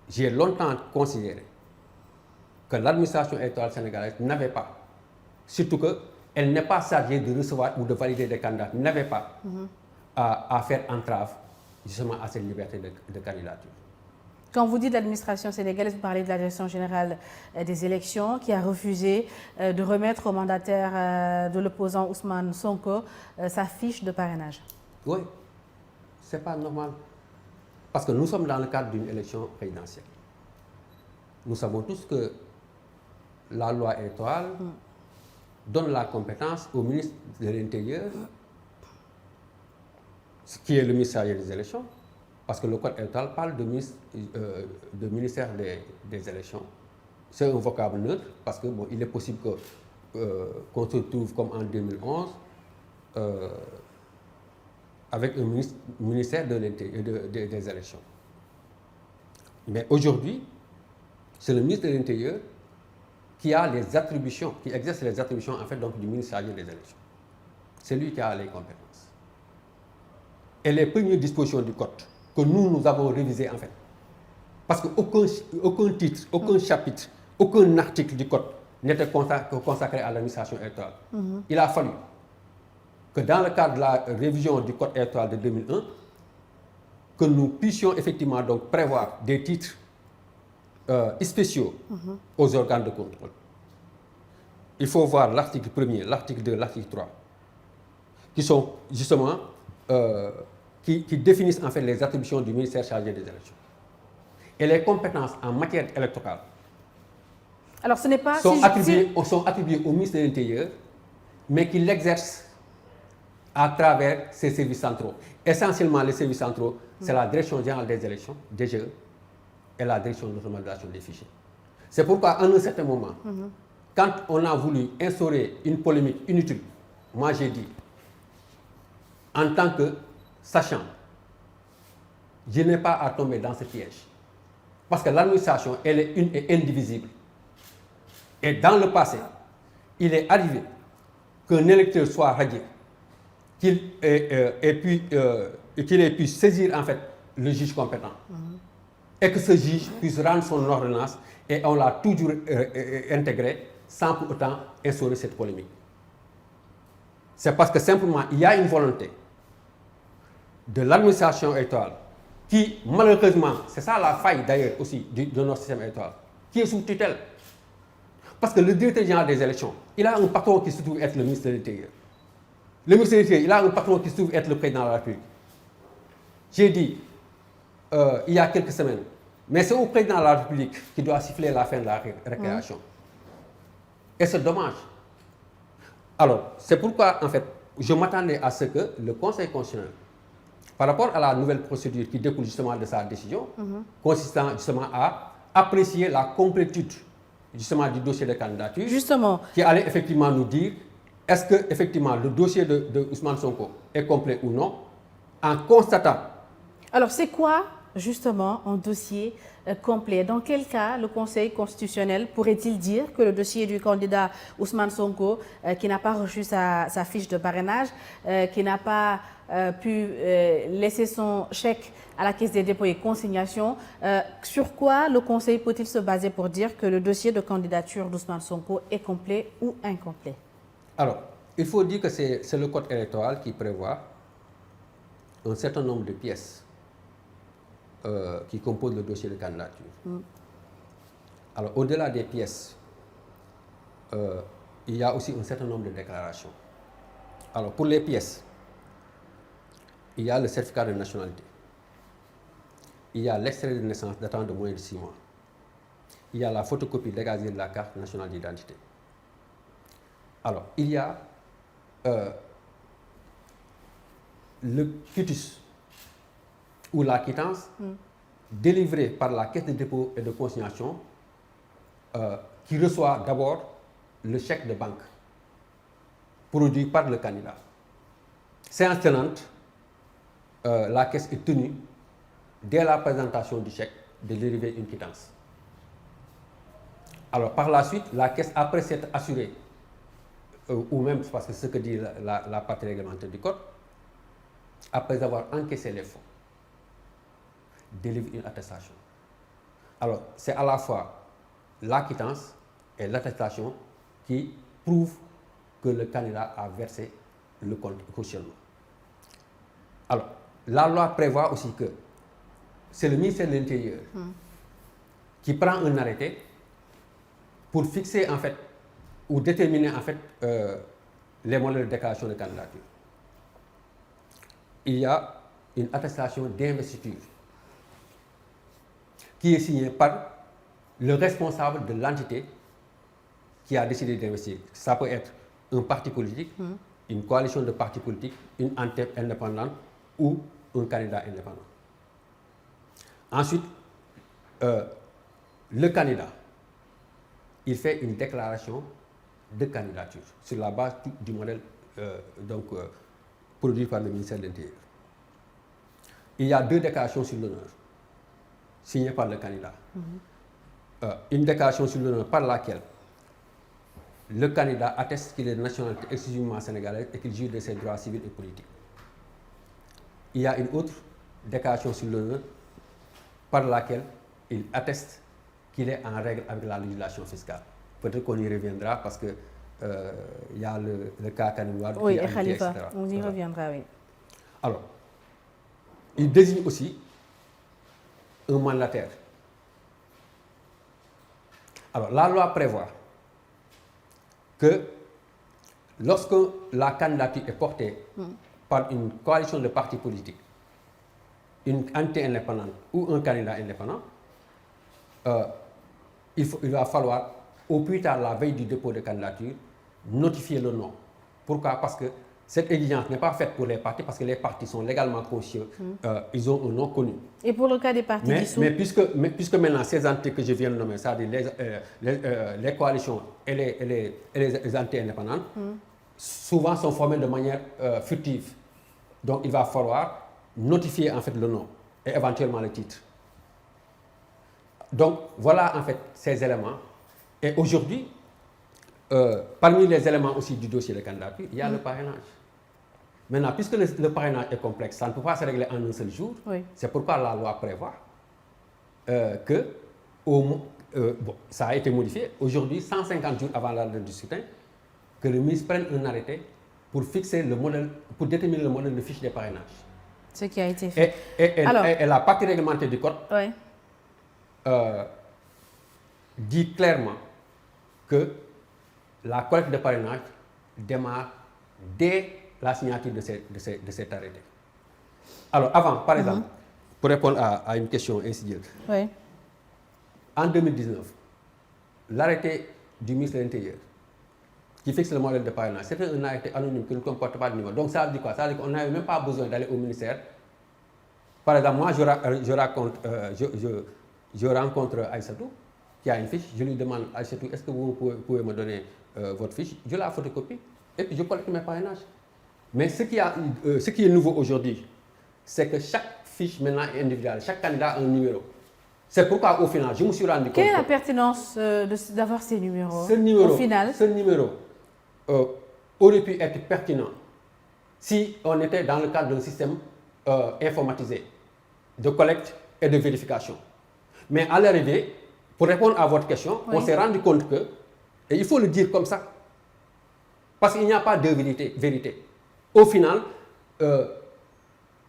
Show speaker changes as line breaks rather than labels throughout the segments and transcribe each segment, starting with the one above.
j'ai longtemps considéré que l'administration électorale sénégalaise n'avait pas, surtout qu'elle n'est pas chargée de recevoir ou de valider des candidats, n'avait pas à faire entrave justement à cette liberté de candidature.
Quand vous dites l'administration sénégalaise, vous parlez de la direction générale des élections qui a refusé de remettre au mandataire de l'opposant Ousmane Sonko sa fiche de parrainage.
Oui, c'est pas normal. Parce que nous sommes dans le cadre d'une élection présidentielle. Nous savons tous que la loi électorale donne la compétence au ministre de l'Intérieur, qui est le ministère des élections, parce que le code électoral parle de ministère des élections. C'est un vocable neutre, parce que bon, il est possible qu'on se trouve comme en 2011 avec un ministère de des élections. Mais aujourd'hui, c'est le ministre de l'Intérieur qui a les attributions, qui exerce les attributions en fait donc du ministère des élections. C'est lui qui a les compétences. Et les premières dispositions du code que nous avons révisées en fait, parce qu'aucun titre, aucun chapitre, aucun article du code n'était consacré à l'administration électorale. Il a fallu que dans le cadre de la révision du code électoral de 2001, que nous puissions effectivement donc prévoir des titres spéciaux aux organes de contrôle. Il faut voir l'article 1er, l'article 2, l'article 3, qui sont justement, qui définissent en fait les attributions du ministère chargé des élections. Et les compétences en matière électorale
alors, ce n'est pas
sont attribuées au ministre de l'Intérieur, mais qui l'exerce à travers ses services centraux. Essentiellement, les services centraux, c'est la Direction générale des élections, DGE, et la Direction de l'automatisation des fichiers. C'est pourquoi, à un certain moment, quand on a voulu instaurer une polémique inutile, moi j'ai dit, en tant que sachant, je n'ai pas à tomber dans ce piège. Parce que l'administration, elle est une et indivisible. Et dans le passé, il est arrivé qu'un électeur soit radié, qu'il ait pu saisir en fait le juge compétent. Et que ce juge puisse rendre son ordonnance, et on l'a toujours intégré sans pour autant instaurer cette polémique. C'est parce que simplement il y a une volonté de l'administration électorale qui, malheureusement, c'est ça la faille d'ailleurs aussi de notre système électoral, qui est sous tutelle. Parce que le directeur général des élections, il a un patron qui se trouve être le ministre de l'Intérieur. Le ministre de l'Intérieur, il a un patron qui se trouve être le président de la République. J'ai dit, il y a quelques semaines, mais c'est au président de la République qui doit siffler la fin de la récréation. Et c'est dommage. Alors, c'est pourquoi, en fait, je m'attendais à ce que le Conseil constitutionnel, par rapport à la nouvelle procédure qui découle justement de sa décision, consistant justement à apprécier la complétude justement du dossier de candidature,
justement,
qui allait effectivement nous dire est-ce que effectivement le dossier de Ousmane Sonko est complet ou non, en constatant.
Alors, c'est quoi justement un dossier complet? Dans quel cas le Conseil constitutionnel pourrait-il dire que le dossier du candidat Ousmane Sonko, qui n'a pas reçu sa fiche de parrainage, qui n'a pas pu laisser son chèque à la Caisse des dépôts et consignations, sur quoi le Conseil peut-il se baser pour dire que le dossier de candidature d'Ousmane Sonko est complet ou incomplet? Alors,
il faut dire que c'est le code électoral qui prévoit un certain nombre de pièces qui composent le dossier de candidature. Alors, au-delà des pièces, il y a aussi un certain nombre de déclarations. Alors, pour les pièces, il y a le certificat de nationalité. Il y a l'extrait de naissance datant de moins de 6 mois. Il y a la photocopie légalisée de la carte nationale d'identité. Alors, il y a le quitus ou la quittance délivrée par la Caisse de dépôt et de consignation qui reçoit d'abord le chèque de banque produit par le candidat. Séance tenante, la Caisse est tenue, dès la présentation du chèque, de délivrer une quittance. Alors, par la suite, la Caisse, après s'être assurée, ou même parce que c'est ce que dit la partie réglementaire du Code, après avoir encaissé les fonds, délivre une attestation. Alors, c'est à la fois la quittance et l'attestation qui prouvent que le candidat a versé le cautionnement. Alors, la loi prévoit aussi que c'est le ministère de l'Intérieur qui prend un arrêté pour fixer en fait ou déterminer en fait les modèles de déclaration de candidature. Il y a une attestation d'investiture qui est signée par le responsable de l'entité qui a décidé d'investir. Ça peut être un parti politique, une coalition de partis politiques, une entité indépendante ou un candidat indépendant. Ensuite, le candidat, il fait une déclaration de candidature sur la base du modèle produit par le ministère de l'Intérieur. Il y a 2 déclarations sur l'honneur signées par le candidat. Une déclaration sur l'honneur par laquelle le candidat atteste qu'il est de nationalité exclusivement sénégalaise et qu'il jouit de ses droits civils et politiques. Il y a une autre déclaration sur l'honneur par laquelle il atteste qu'il est en règle avec la législation fiscale. Peut-être qu'on y reviendra parce que il y a le cas Karim Wade.
Oui, et Khalifa, on y reviendra, oui.
Alors, il désigne aussi un mandataire. Alors, la loi prévoit que lorsque la candidature est portée par une coalition de partis politiques, une entité indépendante ou un candidat indépendant, il va falloir, au plus tard la veille du dépôt de candidature, notifier le nom. Pourquoi? Parce que cette exigence n'est pas faite pour les partis, parce que les partis sont légalement conscients, ils ont un nom connu.
Et pour le cas des partis dissous?
Mais puisque maintenant ces entités que je viens de nommer, c'est-à-dire les coalitions et les entités indépendantes, souvent sont formées de manière furtive. Donc il va falloir notifier en fait le nom et éventuellement le titre. Donc voilà en fait ces éléments. Et aujourd'hui, parmi les éléments aussi du dossier de candidature, il y a le parrainage. Maintenant, puisque le parrainage est complexe, ça ne peut pas se régler en un seul jour.
Oui.
C'est pourquoi la loi prévoit que, ça a été modifié, aujourd'hui, 150 jours avant la date du scrutin, que le ministre prenne un arrêté pour fixer le modèle, pour déterminer le modèle de fiche de parrainage.
Ce qui a été fait.
Et la partie réglementaire du code
oui,
dit clairement que la collecte de parrainage démarre dès la signature de cet arrêté. Alors avant, par exemple, pour répondre à une question insidieuse,
oui.
en 2019, l'arrêté du ministre de l'Intérieur qui fixe le modèle de parrainage, c'était un arrêté anonyme qui ne comporte pas de numéro. Donc ça veut dire quoi? Ça veut dire qu'on n'avait même pas besoin d'aller au ministère. Par exemple, moi je rencontre Aïssatou qui a une fiche, je lui demande, Aïssatou, est-ce que vous pouvez me donner votre fiche? Je la photocopie et puis je collecte mes parrainages. Mais ce qui est nouveau aujourd'hui, c'est que chaque fiche maintenant est individuelle, chaque candidat a un numéro. C'est pourquoi au final, je me suis rendu compte.
Quelle est la pertinence d'avoir ces numéros?
Au final, ce numéro aurait pu être pertinent si on était dans le cadre d'un système informatisé de collecte et de vérification. Mais à l'arrivée, pour répondre à votre question, on s'est rendu compte que, et il faut le dire comme ça, parce qu'il n'y a pas de vérité. Au final,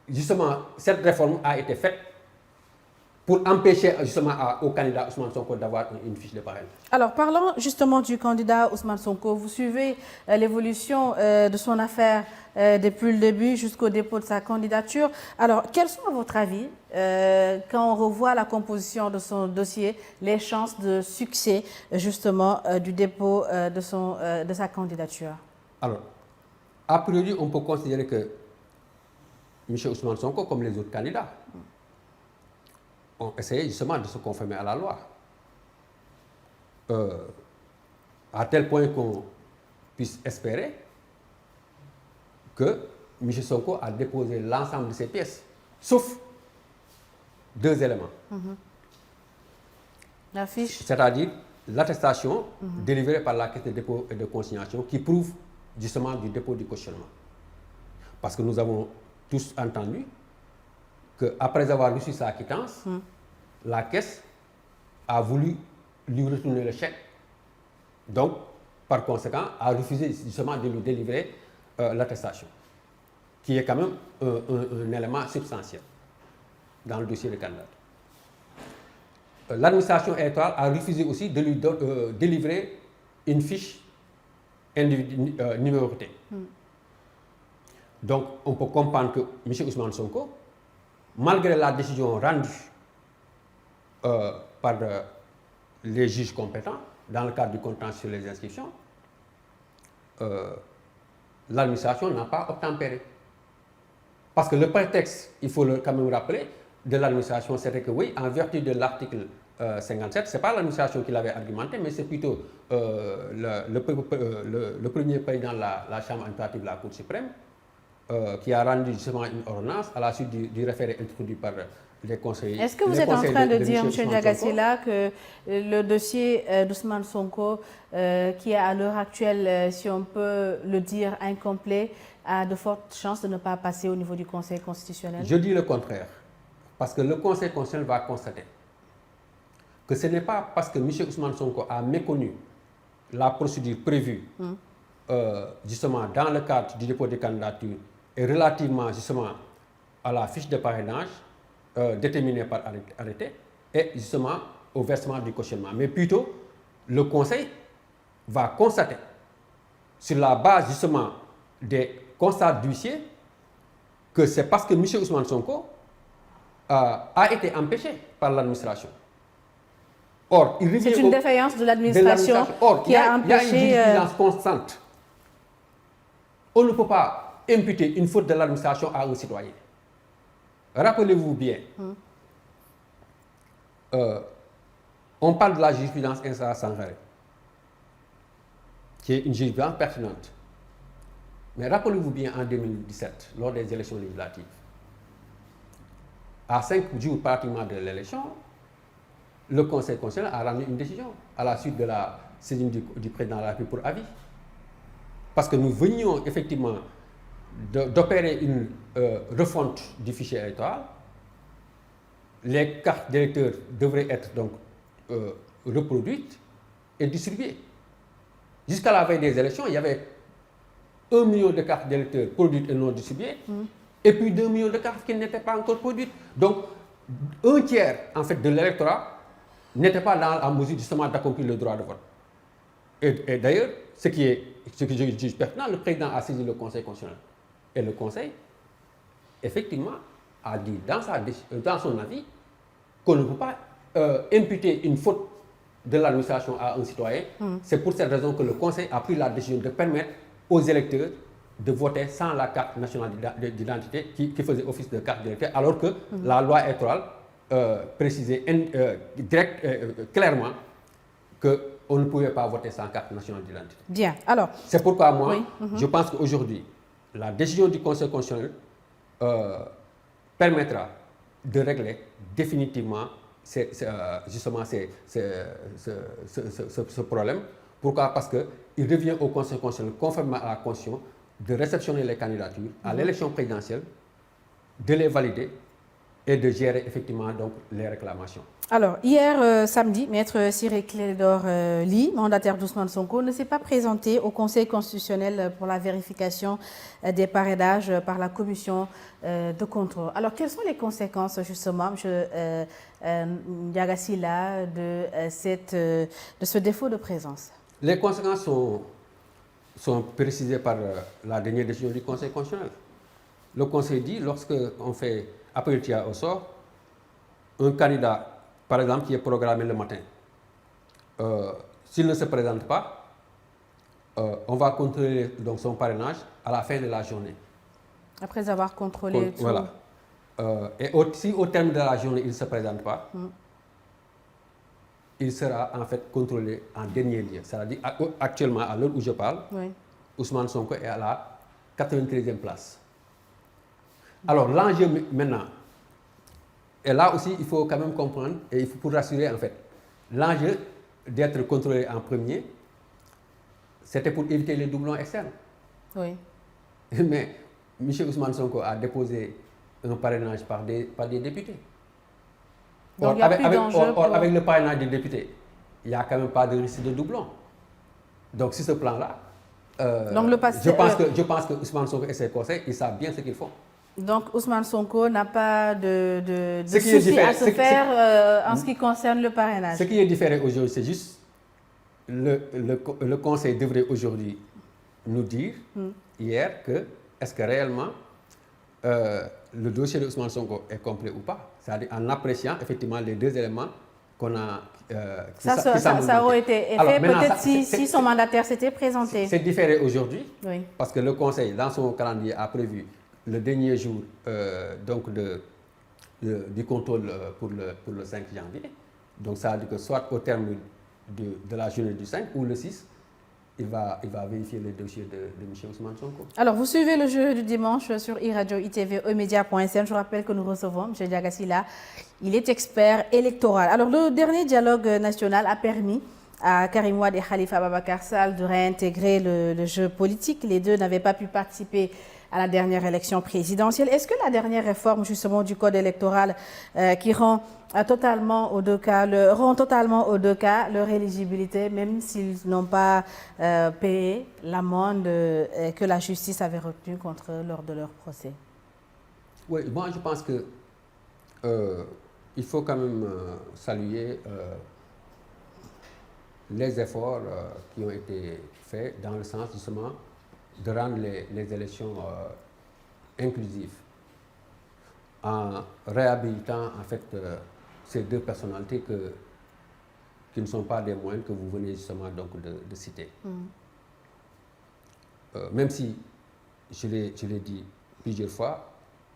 justement, cette réforme a été faite pour empêcher justement au candidat Ousmane Sonko d'avoir une fiche de parrainage. Alors,
parlons justement du candidat Ousmane Sonko. Vous suivez l'évolution de son affaire depuis le début jusqu'au dépôt de sa candidature. Alors, quels sont, à votre avis, quand on revoit la composition de son dossier, les chances de succès justement du dépôt de sa candidature?
Alors, a priori, on peut considérer que M. Ousmane Sonko, comme les autres candidats, ont essayé justement de se conformer à la loi. À tel point qu'on puisse espérer que M. Sonko a déposé l'ensemble de ses pièces, sauf 2 éléments.
La fiche.
C'est-à-dire l'attestation délivrée par la Caisse de dépôt et de consignation qui prouve justement du dépôt du cautionnement. Parce que nous avons tous entendu qu'après avoir reçu sa quittance, la Caisse a voulu lui retourner le chèque, donc par conséquent a refusé justement de lui délivrer l'attestation, qui est quand même un élément substantiel dans le dossier de candidature. L'administration électorale a refusé aussi de lui délivrer une fiche numérotée. Donc on peut comprendre que M. Ousmane Sonko, malgré la décision rendue par les juges compétents dans le cadre du contentieux sur les inscriptions, l'administration n'a pas obtempéré. Parce que le prétexte, il faut quand même rappeler, de l'administration, c'était que oui, en vertu de l'article 57, ce n'est pas l'administration qui l'avait argumenté, mais c'est plutôt le premier président de la Chambre administrative de la Cour suprême qui a rendu justement une ordonnance à la suite du référé introduit par les conseillers.
Est-ce que vous êtes en train de dire, M. Ndiagassi, là, que le dossier d'Ousmane Sonko, qui est à l'heure actuelle, si on peut le dire, incomplet, a de fortes chances de ne pas passer au niveau du Conseil constitutionnel?
Je dis le contraire. Parce que le Conseil constitutionnel va constater que ce n'est pas parce que M. Ousmane Sonko a méconnu la procédure prévue justement dans le cadre du dépôt de candidature et relativement justement à la fiche de parrainage déterminée par arrêté et justement au versement du cautionnement. Mais plutôt, le Conseil va constater sur la base justement des constats d'huissier que c'est parce que M. Ousmane Sonko a été empêché par l'administration. Or, il revient
c'est une défaillance de l'administration qui a empêché...
Il y a une jurisprudence constante. On ne peut pas imputer une faute de l'administration à un citoyen. Rappelez-vous bien, on parle de la jurisprudence Insa Sangaré, qui est une jurisprudence pertinente. Mais rappelez-vous bien en 2017, lors des élections législatives, à 5 jours pratiquement de l'élection, le Conseil constitutionnel a rendu une décision à la suite de la saisine du président de la République pour avis. Parce que nous venions effectivement d'opérer une refonte du fichier électoral. Les cartes d'électeurs devraient être donc reproduites et distribuées. Jusqu'à la veille des élections, il y avait 1 million de cartes d'électeurs produites et non distribuées. Et puis 2 millions de cartes qui n'étaient pas encore produites. Donc, un tiers en fait, de l'électorat n'était pas dans la mesure justement d'accomplir le droit de vote. Et d'ailleurs, ce que je juge pertinent, le président a saisi le Conseil constitutionnel. Et le Conseil, effectivement, a dit dans son avis qu'on ne peut pas imputer une faute de l'administration à un citoyen. C'est pour cette raison que le Conseil a pris la décision de permettre aux électeurs de voter sans la carte nationale d'identité qui faisait office de carte d'électeur, alors que la loi électorale précisait clairement qu'on ne pouvait pas voter sans carte nationale d'identité.
Bien, alors...
C'est pourquoi moi, je pense qu'aujourd'hui, la décision du Conseil constitutionnel permettra de régler définitivement justement ce problème. Pourquoi? Parce qu'il revient au Conseil constitutionnel, conformément à la Constitution, de réceptionner les candidatures à l'élection présidentielle, de les valider et de gérer effectivement donc les réclamations.
Alors, hier samedi, Maître Ciré Clédor Ly, mandataire d'Ousmane Sonko, ne s'est pas présenté au Conseil constitutionnel pour la vérification des parrainages par la commission de contrôle. Alors, quelles sont les conséquences justement, M. Ndiagassi, de ce défaut de présence? Les
conséquences sont précisées par la dernière décision du Conseil constitutionnel. Le Conseil dit, lorsqu'on fait appel au tir au sort, un candidat, par exemple, qui est programmé le matin, s'il ne se présente pas, on va contrôler donc, son parrainage à la fin de la journée.
Après avoir contrôlé tout.
Voilà. Et si au terme de la journée, il ne se présente pas, il sera en fait contrôlé en dernier lieu. C'est-à-dire actuellement, à l'heure où je parle, Ousmane Sonko est à la 93e place. Alors l'enjeu maintenant, et là aussi il faut quand même comprendre, et il faut pour rassurer en fait, l'enjeu d'être contrôlé en premier, c'était pour éviter les doublons externes.
Oui.
Mais M. Ousmane Sonko a déposé un parrainage par des députés.
Donc, il n'y a plus d'enjeu pour...
avec le parrainage des députés, il n'y a quand même pas de risque de doublon. Donc, sur ce plan-là, je pense que Ousmane Sonko et ses conseils, ils savent bien ce qu'ils font.
Donc, Ousmane Sonko n'a pas de souci à se faire en ce qui concerne le parrainage.
Ce qui est différent aujourd'hui, c'est juste le conseil devrait aujourd'hui nous dire, hier, que est-ce que réellement le dossier de Ousmane Sonko est complet ou pas. C'est-à-dire en appréciant effectivement les deux éléments qu'on a...
ça aurait été fait peut-être si son mandataire s'était présenté.
C'est différé aujourd'hui,
oui.
Parce que le Conseil, dans son calendrier, a prévu le dernier jour du contrôle pour le 5 janvier. Donc ça veut dire que soit au terme de la journée du 5 ou le 6, il va vérifier le dossier de M. Ousmane Sonko.
Alors, vous suivez le jeu du dimanche sur iRadio, ITV, emedia.sn. Je rappelle que nous recevons M. Diagassila. Il est expert électoral. Alors, le dernier dialogue national a permis à Karim Wade et Khalifa Ababacar Sall de réintégrer le jeu politique. Les deux n'avaient pas pu participer à la dernière élection présidentielle. Est-ce que la dernière réforme justement du code électoral qui rend totalement aux deux cas leur éligibilité, même s'ils n'ont pas payé l'amende que la justice avait retenue contre eux lors de leur procès?
Oui, moi je pense que il faut quand même saluer les efforts qui ont été faits dans le sens justement de rendre les élections inclusives en réhabilitant en fait ces deux personnalités qui ne sont pas des moindres que vous venez justement donc de citer. Même si, je l'ai dit plusieurs fois,